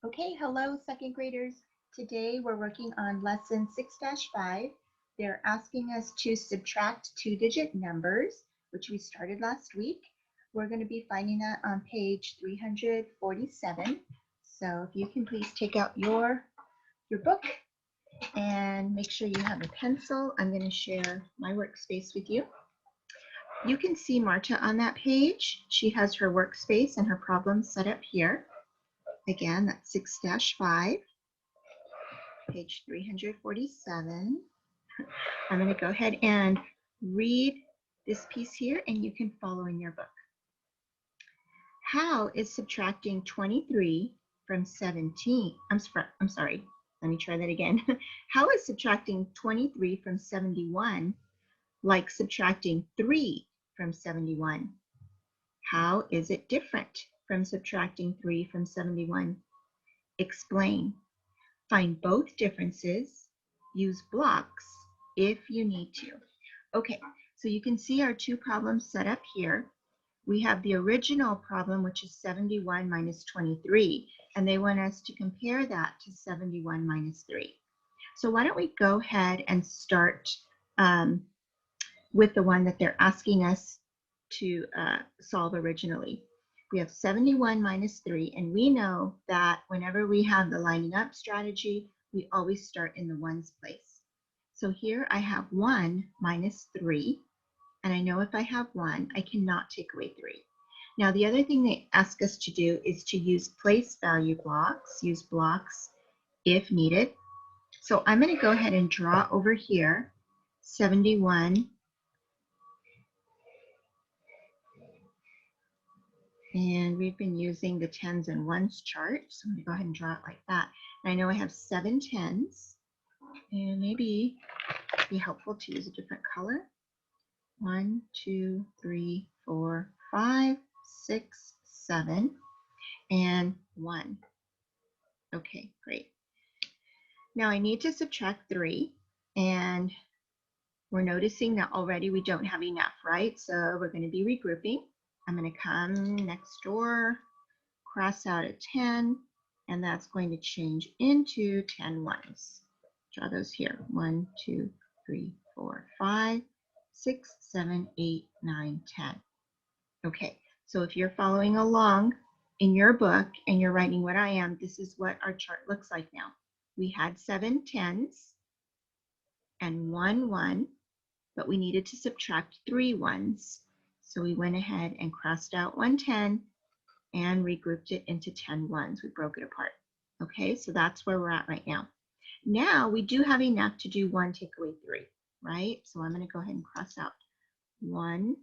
Okay, hello second graders. Today we're working on lesson 6-5. They're asking us to subtract two-digit numbers, which we started last week. We're going to be finding that on page 347. So if you can please take out your book and make sure you have a pencil. I'm going to share my workspace with you. You can see Marta on that page. She has her workspace and her problems set up here. Again, that's 6-5. Page 347. I'm going to go ahead and read this piece here and you can follow in your book. How is subtracting 23 from 17? I'm sorry. Let me try that again. How is subtracting 23 from 71 like subtracting 3 from 71? How is it different from subtracting 3 from 71? Explain. Find both differences. Use blocks if you need to. Okay, so you can see our two problems set up here. We have the original problem, which is 71 minus 23, and they want us to compare that to 71 minus 3. So why don't we go ahead and start with the one that they're asking us to solve originally. We have 71 minus 3, and we know that whenever we have the lining up strategy, we always start in the ones place. So here I have 1 minus 3, and I know if I have 1, I cannot take away 3. Now the other thing they ask us to do is to use place value blocks, use blocks if needed. So I'm going to go ahead and draw over here 71. And we've been using the tens and ones chart. So I'm going to go ahead and draw it like that. And I know I have 7 tens. And maybe it'd be helpful to use a different color. 1, 2, 3, 4, 5, 6, 7, and 1. Okay, great. Now I need to subtract 3. And we're noticing that already we don't have enough, right? So we're going to be regrouping. I'm going to come next door, cross out a 10, and that's going to change into 10 ones. Draw those here. 1, 2, 3, 4, 5, 6, 7, 8, 9, 10. Okay, so if you're following along in your book and you're writing what I am, this is what our chart looks like now. We had 7 tens and 1 1, but we needed to subtract 3 ones. So we went ahead and crossed out 1 10 and regrouped it into 10 ones. We broke it apart. Okay, so that's where we're at right now. Now we do have enough to do 1 take away 3, right? So I'm going to go ahead and cross out 1,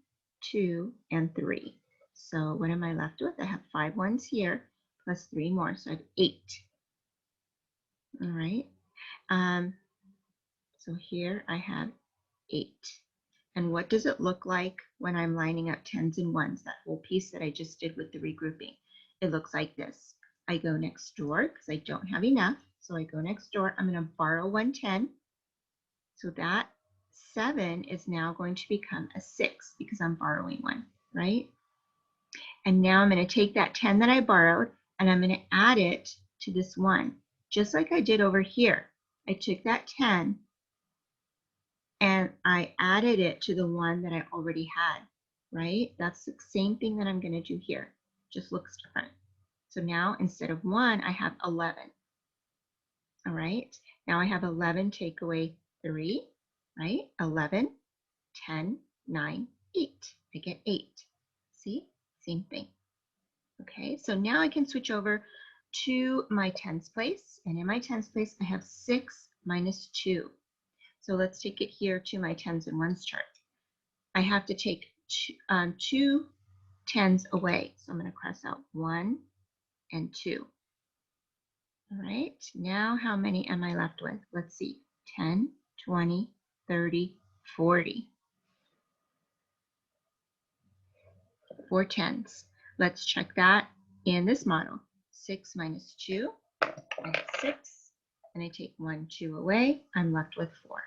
2, and 3. So what am I left with? I have 5 ones here plus 3 more, so I have 8. All right. So here I have 8. And what does it look like when I'm lining up tens and ones, that whole piece that I just did with the regrouping? It looks like this. I go next door because I don't have enough. So I go next door. I'm going to borrow 110. So that 7 is now going to become a 6 because I'm borrowing 1, right? And now I'm going to take that 10 that I borrowed and I'm going to add it to this 1, just like I did over here. I took that 10 and I added it to the 1 that I already had, right? That's the same thing that I'm going to do here, just looks different. So now instead of 1, I have 11. All right, now I have 11 take away 3, right? 11, 10, 9, 8. I get 8. See, same thing. Okay, so now I can switch over to my tens place. And in my tens place, I have 6 minus 2. So let's take it here to my tens and ones chart. I have to take two tens away. So I'm going to cross out 1 and 2. All right, now how many am I left with? Let's see, 10, 20, 30, 40. 4 tens. Let's check that in this model. 6 minus 2, I have 6. And I take 1, 2 away. I'm left with 4.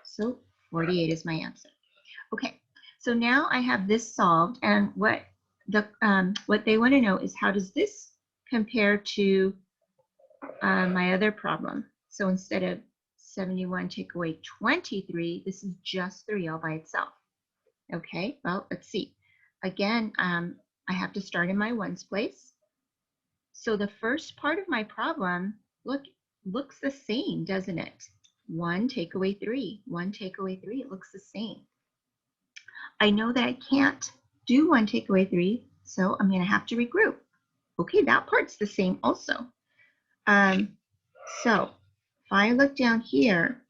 So 48 is my answer. Okay, so now I have this solved, and what they want to know is how does this compare to my other problem. So instead of 71 take away 23, this is just 3 all by itself. Okay, well, let's see. Again, I have to start in my ones place. So the first part of my problem, looks the same, doesn't it? 1 take away 3, 1 take away 3, it looks the same. I know that I can't do 1 take away 3, so I'm going to have to regroup. Okay, that part's the same also. So if I look down here,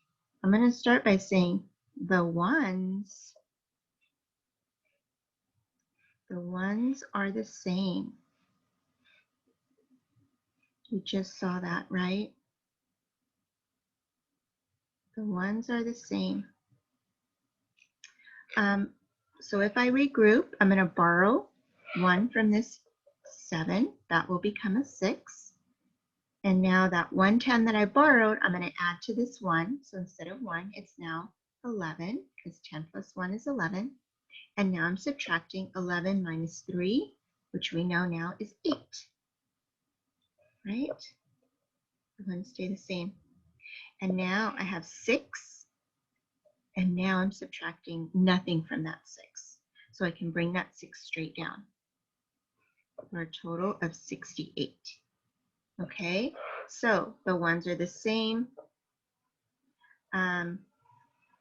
I'm going to start by saying the ones are the same. You just saw that, right? The ones are the same. So if I regroup, I'm going to borrow 1 from this 7. That will become a 6. And now that 110 that I borrowed, I'm going to add to this 1. So instead of 1, it's now 11, because 10 plus 1 is 11. And now I'm subtracting 11 minus 3, which we know now is 8. Right? The ones stay the same. And now I have 6. And now I'm subtracting nothing from that 6. So I can bring that 6 straight down for a total of 68. Okay, so the ones are the same.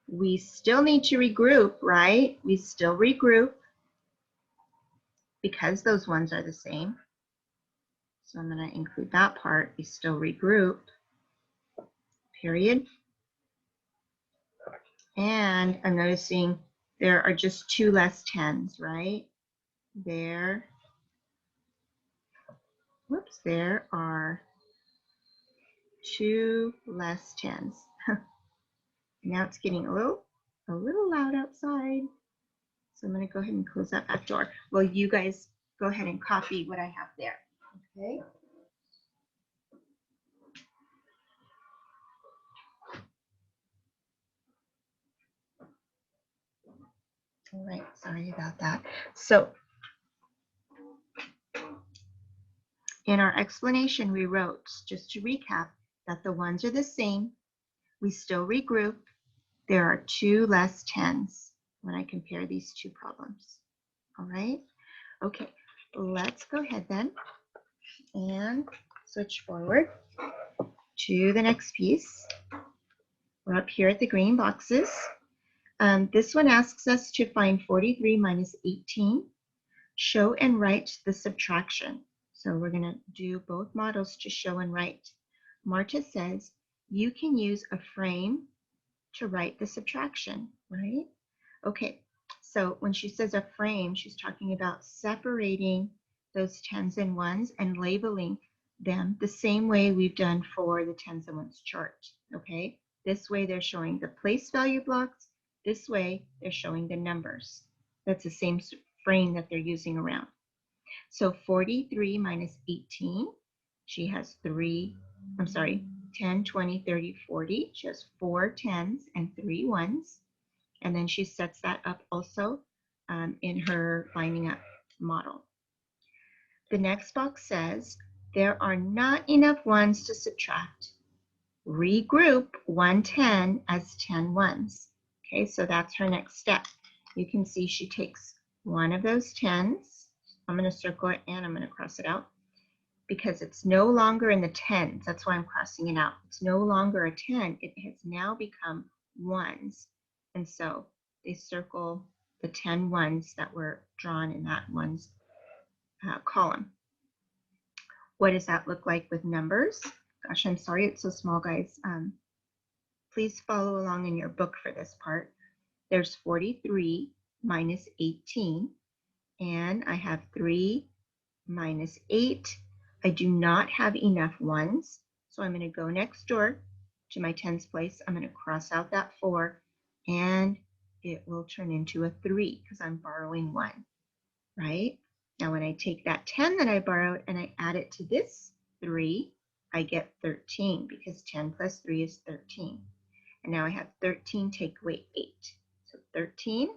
We still need to regroup, right? We still regroup because those ones are the same. So I'm going to include that part. We still regroup, period. And I'm noticing there are just 2 less 10s, right? There are 2 less 10s. Now it's getting a little loud outside. So I'm going to go ahead and close that back door. Well, you guys go ahead and copy what I have there. Okay. All right, sorry about that. So in our explanation, we wrote, just to recap, that the ones are the same. We still regroup. There are 2 less 10s when I compare these two problems. All right. Okay, let's go ahead then and switch forward to the next piece. We're up here at the green boxes. This one asks us to find 43 minus 18. Show and write the subtraction. So we're going to do both models to show and write. Marta says you can use a frame to write the subtraction, right? Okay, so when she says a frame, she's talking about separating those 10s and 1s and labeling them the same way we've done for the 10s and 1s chart, okay? This way they're showing the place value blocks. This way they're showing the numbers. That's the same frame that they're using around. So 43 minus 18, she has 10, 20, 30, 40. She has 4 10s and 3 1s. And then she sets that up also in her lining up model. The next box says, there are not enough 1s to subtract. Regroup 110 as 10 1s. Okay, so that's her next step. You can see she takes one of those 10s. I'm going to circle it and I'm going to cross it out because it's no longer in the 10s. That's why I'm crossing it out. It's no longer a 10. It has now become 1s. And so they circle the 10 1s that were drawn in that 1s column. What does that look like with numbers? Gosh, I'm sorry it's so small, guys. Please follow along in your book for this part. There's 43 minus 18, and I have 3 minus 8. I do not have enough 1s, so I'm going to go next door to my 10s place. I'm going to cross out that 4, and it will turn into a 3 because I'm borrowing 1, right? Now when I take that 10 that I borrowed and I add it to this 3, I get 13 because 10 plus 3 is 13. And now I have 13 take away 8. So 13,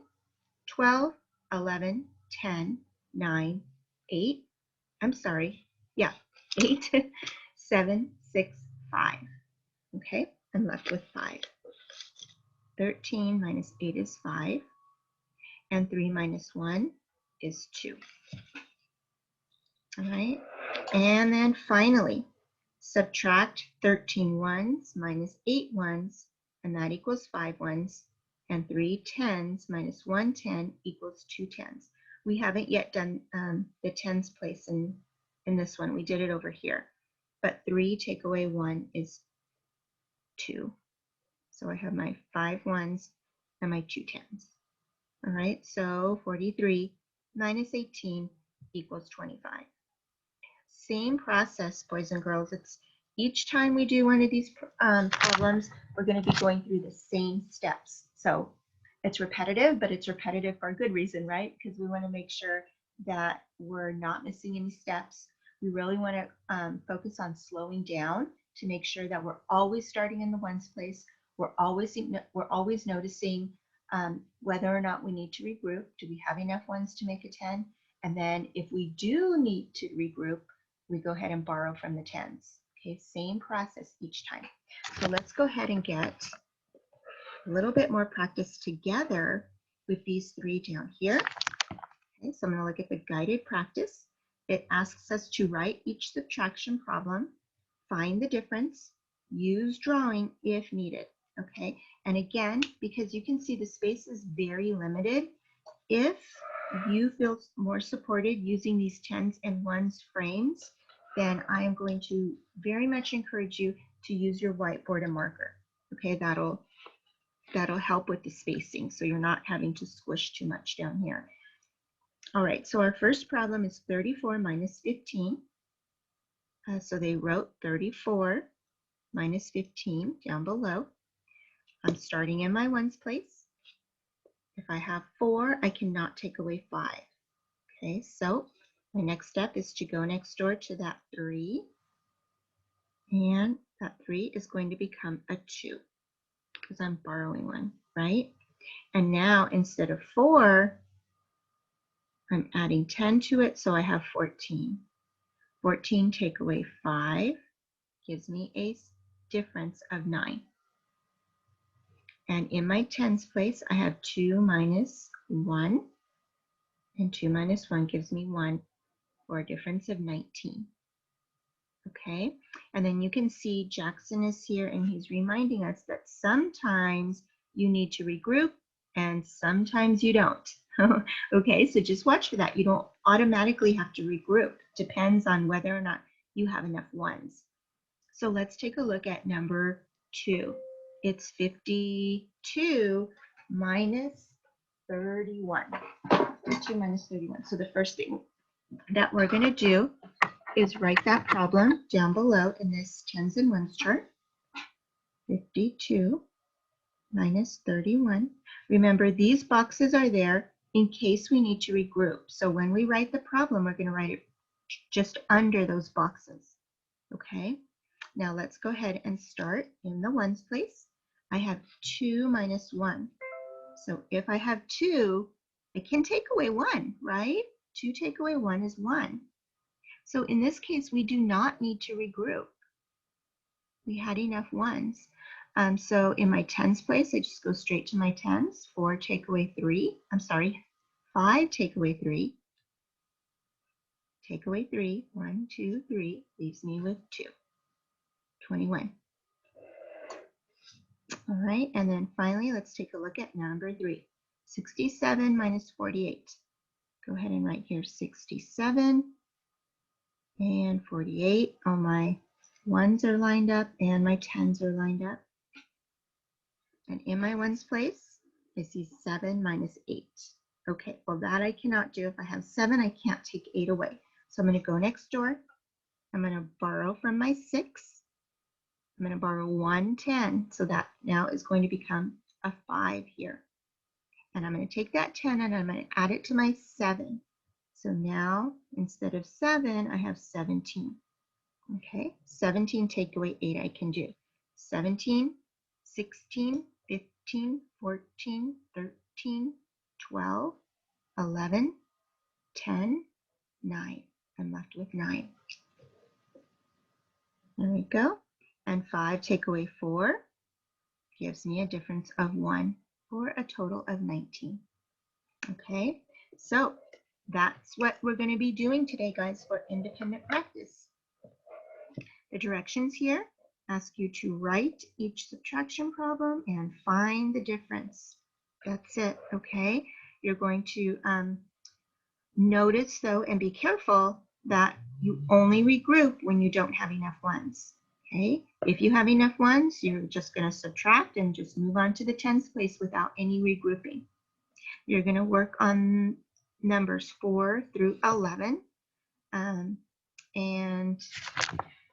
12, 11, 10, 9, 8. I'm sorry. Yeah, 8, 7, 6, 5. Okay, I'm left with 5. 13 minus 8 is 5, and 3 minus 1 is 2. All right, and then finally, subtract 13 ones minus 8 ones, and that equals 5 ones, and 3 tens minus 1 10 equals 2 tens. We haven't yet done the tens place in this one. We did it over here. But 3 take away 1 is 2. So I have my 5 ones and my 2 tens. All right, so 43 minus 18 equals 25. Same process, boys and girls. It's each time we do one of these problems, we're going to be going through the same steps. So it's repetitive, but it's repetitive for a good reason, right? Because we want to make sure that we're not missing any steps. We really want to focus on slowing down to make sure that we're always starting in the ones place. We're always noticing whether or not we need to regroup. Do we have enough ones to make a 10? And then if we do need to regroup, we go ahead and borrow from the tens. Okay, same process each time. So let's go ahead and get a little bit more practice together with these 3 down here. Okay, so I'm going to look at the guided practice. It asks us to write each subtraction problem, find the difference, use drawing if needed. Okay, and again, because you can see the space is very limited, if you feel more supported using these tens and ones frames, then I am going to very much encourage you to use your whiteboard and marker. Okay, that'll help with the spacing, so you're not having to squish too much down here. All right, so our first problem is 34 minus 15. So they wrote 34 minus 15 down below. I'm starting in my ones place. If I have 4, I cannot take away 5. Okay, so my next step is to go next door to that 3, and that 3 is going to become a 2 because I'm borrowing one, right? And now instead of 4, I'm adding 10 to it, so I have 14. 14 take away 5 gives me a difference of 9. And in my tens place, I have 2 minus 1, and 2 minus 1 gives me 1 for a difference of 19. Okay, and then you can see Jackson is here and he's reminding us that sometimes you need to regroup and sometimes you don't. Okay, so just watch for that. You don't automatically have to regroup. Depends on whether or not you have enough ones. So let's take a look at number 2. It's 52 minus 31. 52 minus 31. So the first thing that we're going to do is write that problem down below in this tens and ones chart. 52 minus 31. Remember, these boxes are there in case we need to regroup. So when we write the problem, we're going to write it just under those boxes. Okay, now let's go ahead and start in the ones place. I have 2 minus 1. So if I have 2, I can take away 1, right? 2 take away 1 is 1. So in this case, we do not need to regroup. We had enough ones. So in my tens place, I just go straight to my tens. 4 take away 3. I'm sorry, 5 take away 3. Take away 3. 1, 2, 3 leaves me with 2. 21. All right, and then finally, let's take a look at number 3. 67 minus 48. Go ahead and write here 67 and 48. All my ones are lined up and my tens are lined up. And in my ones place, I see 7 minus 8. Okay, well that I cannot do. If I have 7, I can't take 8 away. So I'm going to go next door. I'm going to borrow from my 6. I'm going to borrow 1 10. So that now is going to become a 5 here. And I'm going to take that 10 and I'm going to add it to my 7. So now instead of 7, I have 17. Okay, 17 take away 8 I can do. 17, 16, 15, 14, 13, 12, 11, 10, 9. I'm left with 9. There we go. And 5 take away 4 gives me a difference of 1 for a total of 19. Okay, so that's what we're going to be doing today, guys, for independent practice. The directions here ask you to write each subtraction problem and find the difference. That's it, okay? You're going to notice, though, and be careful that you only regroup when you don't have enough ones, okay? If you have enough ones, you're just going to subtract and just move on to the tens place without any regrouping. You're going to work on numbers 4 through 11. And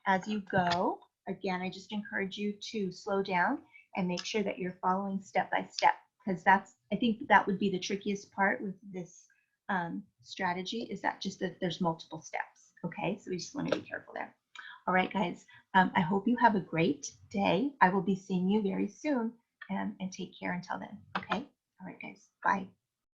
as you go, again, I just encourage you to slow down and make sure that you're following step by step, because I think that would be the trickiest part with this strategy, is that just that there's multiple steps. Okay, so we just want to be careful there. All right, guys, I hope you have a great day. I will be seeing you very soon, and take care until then. Okay, all right, guys, bye.